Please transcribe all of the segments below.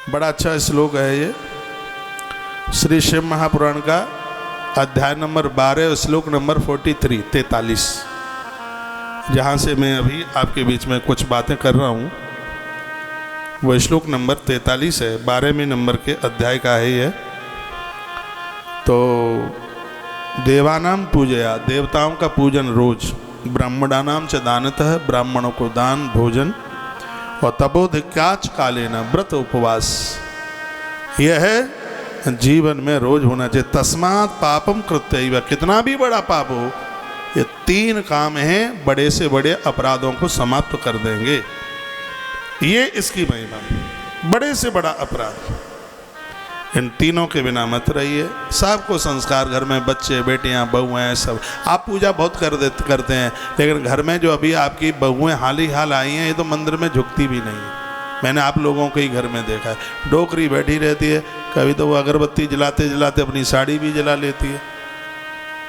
बड़ा अच्छा श्लोक है ये, श्री शिव महापुराण का अध्याय नंबर 12 श्लोक नंबर 43 जहाँ से मैं अभी आपके बीच में कुछ बातें कर रहा हूँ वह श्लोक नंबर 43 है, 12वें नंबर के अध्याय का है यह। तो देवानाम पूजया, देवताओं का पूजन रोज, ब्राह्मणानाम च दानतः, ब्राह्मणों को दान भोजन, और तपोधिक्याच कालेन व्रत उपवास, यह है जीवन में रोज होना चाहिए। तस्मात् पापम कृत्यैव, कितना भी बड़ा पाप हो, ये 3 काम हैं बड़े से बड़े अपराधों को समाप्त कर देंगे। ये इसकी महिमा, बड़े से बड़ा अपराध इन तीनों के बिना मत रहिए। सबको संस्कार, घर में बच्चे बेटियां बहुएं सब, आप पूजा बहुत करते हैं, लेकिन घर में जो अभी आपकी बहुएं हाल ही हाल आई हैं, ये तो मंदिर में झुकती भी नहीं है। मैंने आप लोगों के ही घर में देखा है, डोकरी बैठी रहती है, कभी तो वो अगरबत्ती जलाते जलाते अपनी साड़ी भी जला लेती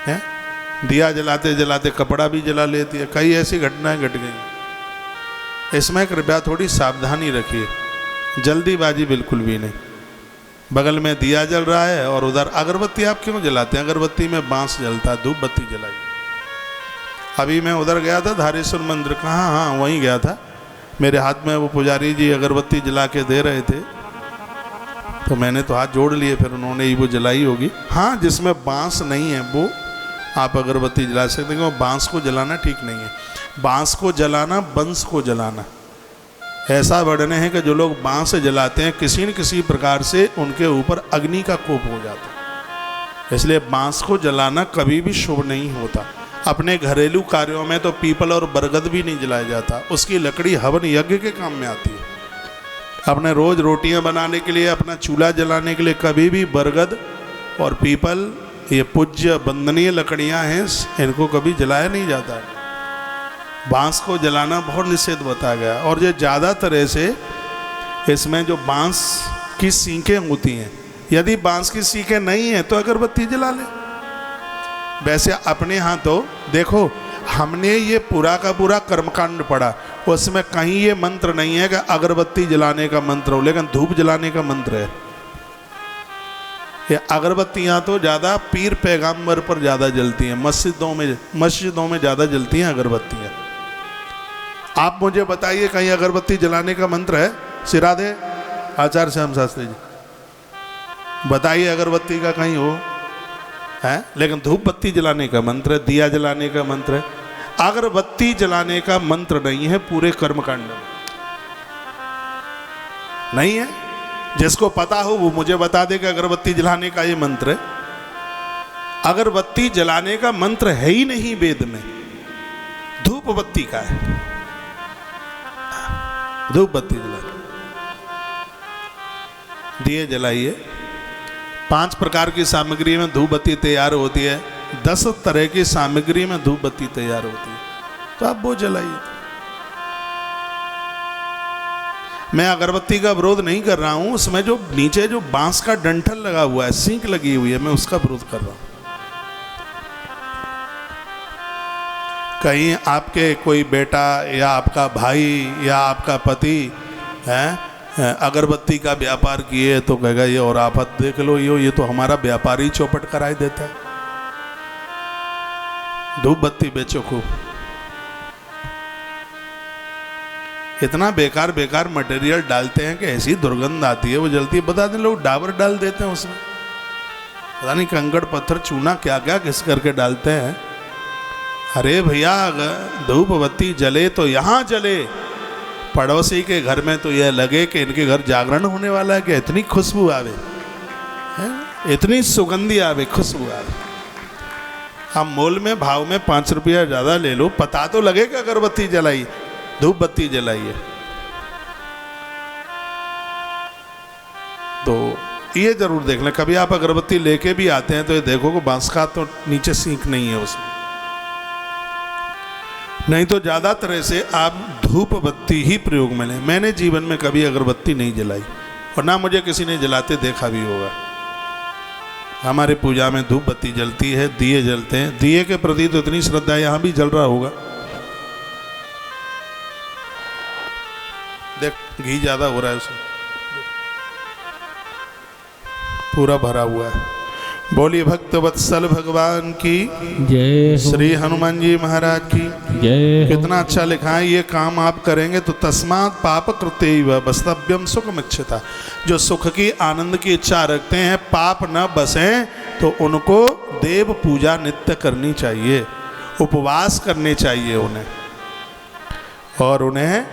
है, दिया जलाते जलाते कपड़ा भी जला लेती है। कई ऐसी घटनाएं घट गई। इसमें कृपया थोड़ी सावधानी रखिए, जल्दीबाजी बिल्कुल भी नहीं। बगल में दिया जल रहा है और उधर अगरबत्ती आप क्यों जलाते हैं? अगरबत्ती में बांस जलता है, धूप बत्ती जलाई। अभी मैं उधर गया था धारेश्वर मंदिर, कहाँ, हाँ वहीं गया था। मेरे हाथ में वो पुजारी जी अगरबत्ती जला के दे रहे थे, तो मैंने तो हाथ जोड़ लिए, फिर उन्होंने ही वो जलाई होगी। हाँ, जिसमें बांस नहीं है वो आप अगरबत्ती जला सकते हैं, बांस को जलाना ठीक नहीं है। बांस को जलाना बंस को जलाना, ऐसा वर्णन है कि जो लोग बांस जलाते हैं किसी न किसी प्रकार से उनके ऊपर अग्नि का कोप हो जाता है। इसलिए बांस को जलाना कभी भी शुभ नहीं होता। अपने घरेलू कार्यों में तो पीपल और बरगद भी नहीं जलाया जाता, उसकी लकड़ी हवन यज्ञ के काम में आती है। अपने रोज रोटियां बनाने के लिए, अपना चूल्हा जलाने के लिए कभी भी बरगद और पीपल, ये पूज्य वंदनीय लकड़ियां हैं, इनको कभी जलाया नहीं जाता है। बांस को जलाना बहुत निषेध बताया गया। और ये ज़्यादा तरह से इसमें जो बांस की सीखें होती हैं, यदि बांस की सीखें नहीं है तो अगरबत्ती जला ले। वैसे अपने यहाँ तो देखो, हमने ये पूरा का पूरा कर्मकांड पढ़ा, उसमें कहीं ये मंत्र नहीं है कि अगरबत्ती जलाने का मंत्र हो, लेकिन धूप जलाने का मंत्र है। ये अगरबत्तियाँ तो ज़्यादा पीर पैगंबर पर ज़्यादा जलती हैं, मस्जिदों में ज़्यादा जलती हैं अगरबत्तियाँ। आप मुझे बताइए कहीं अगरबत्ती जलाने का मंत्र है? सिराधे आचार्य श्याम शास्त्री जी, बताइए अगरबत्ती का कहीं हो है? लेकिन धूप बत्ती जलाने का मंत्र है, दिया जलाने का मंत्र है। अगरबत्ती जलाने का मंत्र नहीं है पूरे कर्मकांड में, नहीं है। जिसको पता हो वो मुझे बता दे कि अगरबत्ती जलाने का ये मंत्र है। अगरबत्ती जलाने का मंत्र है ही नहीं वेद में, धूप बत्ती का है। धूप बत्ती जलाइए, दिए जलाइए। 5 प्रकार की सामग्री में धूप बत्ती तैयार होती है, 10 तरह की सामग्री में धूप बत्ती तैयार होती है, तो आप वो जलाइए। मैं अगरबत्ती का विरोध नहीं कर रहा हूं, उसमें जो नीचे जो बांस का डंठल लगा हुआ है, सींक लगी हुई है, मैं उसका विरोध कर रहा हूं। कहीं आपके कोई बेटा या आपका भाई या आपका पति है अगरबत्ती का व्यापार किए तो कहेगा ये और आफत देख लो, ये तो हमारा व्यापारी चौपट कराई देता है। धूप बत्ती बेचो खूब। इतना बेकार बेकार मटेरियल डालते हैं कि ऐसी दुर्गंध आती है, वो जलती है। बता दें, लोग डाबर डाल देते हैं उसमें, पता नहीं कंकड़ पत्थर चूना क्या क्या घिस करके डालते हैं। अरे भैया, धूप बत्ती जले तो यहाँ जले, पड़ोसी के घर में तो यह लगे कि इनके घर जागरण होने वाला है, कि इतनी खुशबू आवे, इतनी सुगंधी आवे, खुशबू आवे। हम मोल में भाव में 5 रुपया ज़्यादा ले लो, पता तो लगे कि अगरबत्ती जलाई, धूप बत्ती जलाइए। तो ये जरूर देख लें, कभी आप अगरबत्ती लेके भी आते हैं तो ये देखो कि बांस का तो नीचे सींक नहीं है उसमें, नहीं तो ज़्यादा तरह से आप धूप बत्ती ही प्रयोग में लें। मैंने जीवन में कभी अगरबत्ती नहीं जलाई और ना मुझे किसी ने जलाते देखा भी होगा। हमारे पूजा में धूप बत्ती जलती है, दिए जलते हैं। दिए के प्रति तो इतनी श्रद्धा यहाँ भी जल रहा होगा। देख, घी ज़्यादा हो रहा है उसमें। पूरा भरा हुआ है। बोलिए भक्त वत्सल भगवान की जय हो। श्री हनुमान जी महाराज की जय हो। कितना अच्छा लिखा है, ये काम आप करेंगे तो तस्मात् पाप कृत्यैव वस्तव्यम सुखमिच्छता। जो सुख की आनंद की इच्छा रखते हैं, पाप न बसें, तो उनको देव पूजा नित्य करनी चाहिए, उपवास करने चाहिए उन्हें, और उन्हें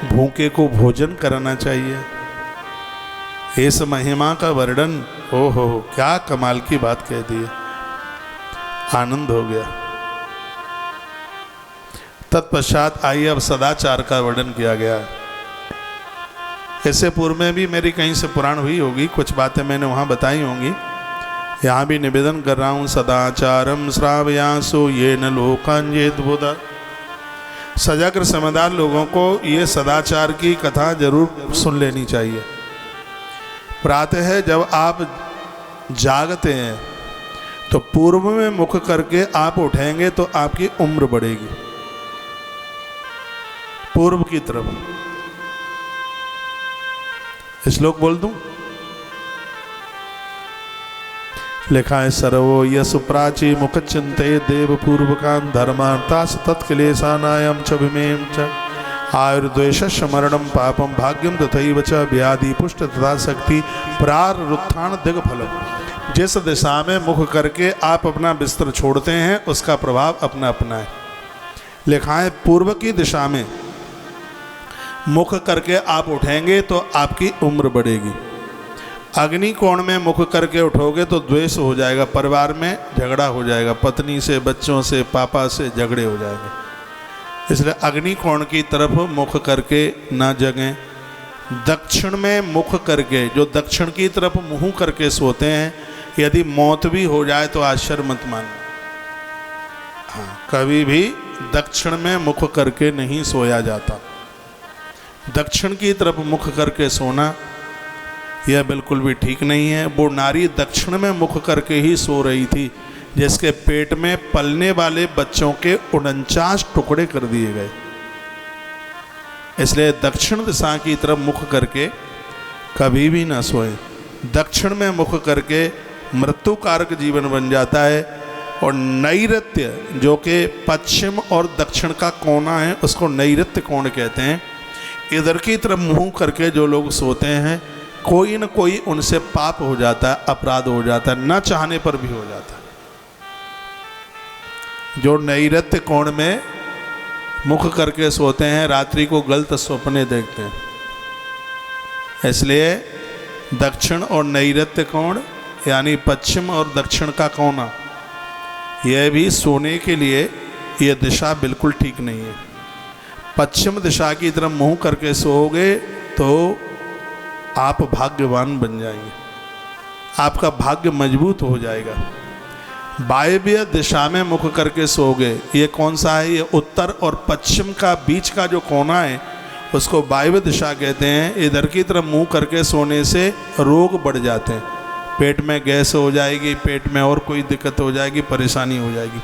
भूखे को भोजन कराना चाहिए। इस महिमा का वर्णन, हो क्या कमाल की बात कह दी है, आनंद हो गया। तत्पश्चात आइए अब सदाचार का वर्णन किया गया है। इससे पूर्व में भी मेरी कहीं से पुराण हुई होगी, कुछ बातें मैंने वहाँ बताई होंगी, यहाँ भी निवेदन कर रहा हूँ। सदाचारम श्रावयासो ये न लोकान्येत बुधा। सजाग्र समझदार लोगों को ये सदाचार की कथा जरूर सुन लेनी चाहिए। प्रातः जब आप जागते हैं तो पूर्व में मुख करके आप उठेंगे तो आपकी उम्र बढ़ेगी, पूर्व की तरफ। श्लोक बोल दूं? लिखा है, सर्वो यस प्राची मुख चिंते देव पूर्वकान धर्मार्थास तत्क्लेशानायम च विमेम च आयुर्द्वेष मरणम पापम भाग्यम तथैव च व्याधि पुष्ट तथा शक्ति प्रारुत्थान दिग्फलम। जिस दिशा में मुख करके आप अपना बिस्तर छोड़ते हैं उसका प्रभाव अपना अपना है। लिखा है, पूर्व की दिशा में मुख करके आप उठेंगे तो आपकी उम्र बढ़ेगी। अग्नि कोण में मुख करके उठोगे तो द्वेष हो जाएगा, परिवार में झगड़ा हो जाएगा, पत्नी से, बच्चों से, पापा से झगड़े हो जाएंगे। इसलिए अग्नि कोण की तरफ मुख करके ना जगें। दक्षिण में मुख करके, जो दक्षिण की तरफ मुंह करके सोते हैं, यदि मौत भी हो जाए तो आश्चर्य मत मानना। हाँ, कभी भी दक्षिण में मुख करके नहीं सोया जाता। दक्षिण की तरफ मुख करके सोना यह बिल्कुल भी ठीक नहीं है। वो नारी दक्षिण में मुख करके ही सो रही थी जिसके पेट में पलने वाले बच्चों के 49 टुकड़े कर दिए गए। इसलिए दक्षिण दिशा की तरफ मुख करके कभी भी ना सोए। दक्षिण में मुख करके मृत्यु कारक जीवन बन जाता है। और नैऋत्य, जो कि पश्चिम और दक्षिण का कोना है, उसको नैऋत्य कोण कहते हैं। इधर की तरफ मुंह करके जो लोग सोते हैं, कोई न कोई उनसे पाप हो जाता है, अपराध हो जाता है, न चाहने पर भी हो जाता है। जो नैऋत्य कोण में मुख करके सोते हैं, रात्रि को गलत सपने देखते हैं। इसलिए दक्षिण और नैऋत्य कोण यानी पश्चिम और दक्षिण का कोना, यह भी सोने के लिए यह दिशा बिल्कुल ठीक नहीं है। पश्चिम दिशा की तरफ मुंह करके सोओगे तो आप भाग्यवान बन जाएंगे, आपका भाग्य मजबूत हो जाएगा। वायव्य दिशा में मुख करके सोओगे, ये कौन सा है? ये उत्तर और पश्चिम का बीच का जो कोना है उसको वायव्य दिशा कहते हैं। इधर की तरफ मुंह करके सोने से रोग बढ़ जाते हैं, पेट में गैस हो जाएगी, पेट में और कोई दिक्कत हो जाएगी, परेशानी हो जाएगी।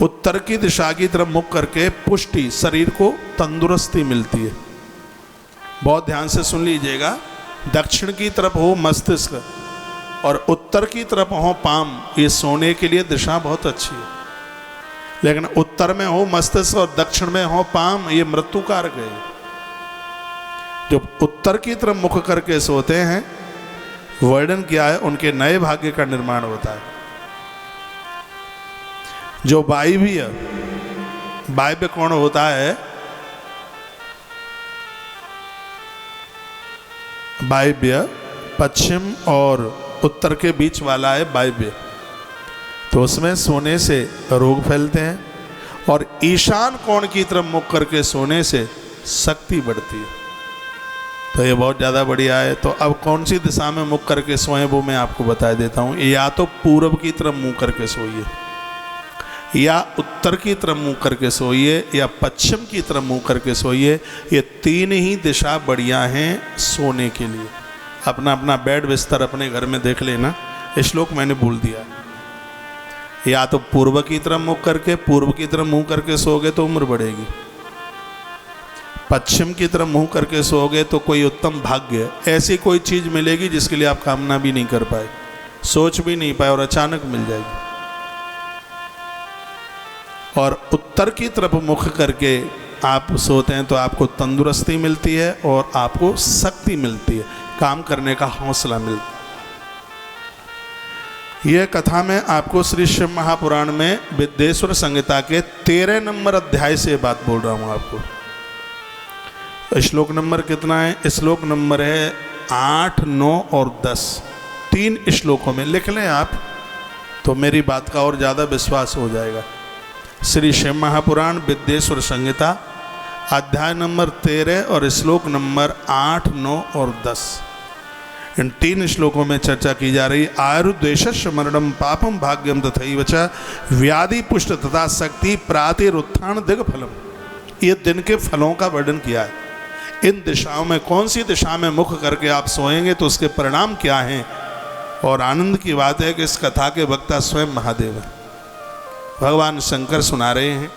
उत्तर की दिशा की तरफ मुख करके पुष्टि, शरीर को तंदुरुस्ती मिलती है। बहुत ध्यान से सुन लीजिएगा। दक्षिण की तरफ हो मस्तिष्क और उत्तर की तरफ हो पाम, ये सोने के लिए दिशा बहुत अच्छी है। लेकिन उत्तर में हो मस्तिष्क और दक्षिण में हो पाम, ये मृत्यु कारक है। जो उत्तर की तरफ मुख करके सोते हैं, वर्णन किया है, उनके नए भाग्य का निर्माण होता है। जो वायव्य कोण होता है, वायव्य पश्चिम और उत्तर के बीच वाला है वायव्य, तो उसमें सोने से रोग फैलते हैं। और ईशान कोण की तरफ मुख करके सोने से शक्ति बढ़ती है। तो ये बहुत ज़्यादा बढ़िया है। तो अब कौन सी दिशा में मुख करके सोएं वो मैं आपको बता देता हूँ। या तो पूर्व की तरफ मुँह करके सोइए, या उत्तर की तरफ मुँह करके सोइए, या पश्चिम की तरफ मुँह करके सोइए। ये तीन ही दिशा बढ़िया हैं सोने के लिए। अपना अपना बेड बिस्तर अपने घर में देख लेना। श्लोक मैंने बोल दिया। या तो पूर्व की तरफ मुँह करके सोओगे तो उम्र बढ़ेगी। पश्चिम की तरफ मुंह करके सोओगे तो कोई उत्तम भाग्य, ऐसी कोई चीज़ मिलेगी जिसके लिए आप कामना भी नहीं कर पाए। सोच भी नहीं पाए और अचानक मिल जाएगी। और उत्तर की तरफ मुख करके आप सोते हैं तो आपको तंदुरुस्ती मिलती है और आपको शक्ति मिलती है, काम करने का हौसला मिलता है। यह कथा मैं आपको श्री शिव महापुराण में विद्येश्वर संहिता के 13 नंबर अध्याय से बात बोल रहा हूं आपको। श्लोक नंबर कितना है? श्लोक नंबर है 8, 9 और 10। 3 श्लोकों में लिख लें आप तो मेरी बात का और ज़्यादा विश्वास हो जाएगा। श्री शिव महापुराण विद्येश्वर संहिता अध्याय नंबर 13 और श्लोक नंबर 8, 9 और 10। इन 3 श्लोकों में चर्चा की जा रही आयुर्द्वेष मरणम पापम भाग्यम तथैव च व्याधि पुष्ट तथा शक्ति प्रातिरुत्थान दिग फलम। ये दिन के फलों का वर्णन किया है। इन दिशाओं में कौन सी दिशा में मुख करके आप सोएंगे तो उसके परिणाम क्या हैं। और आनंद की बात है कि इस कथा के वक्ता स्वयं महादेव हैं। भगवान शंकर सुना रहे हैं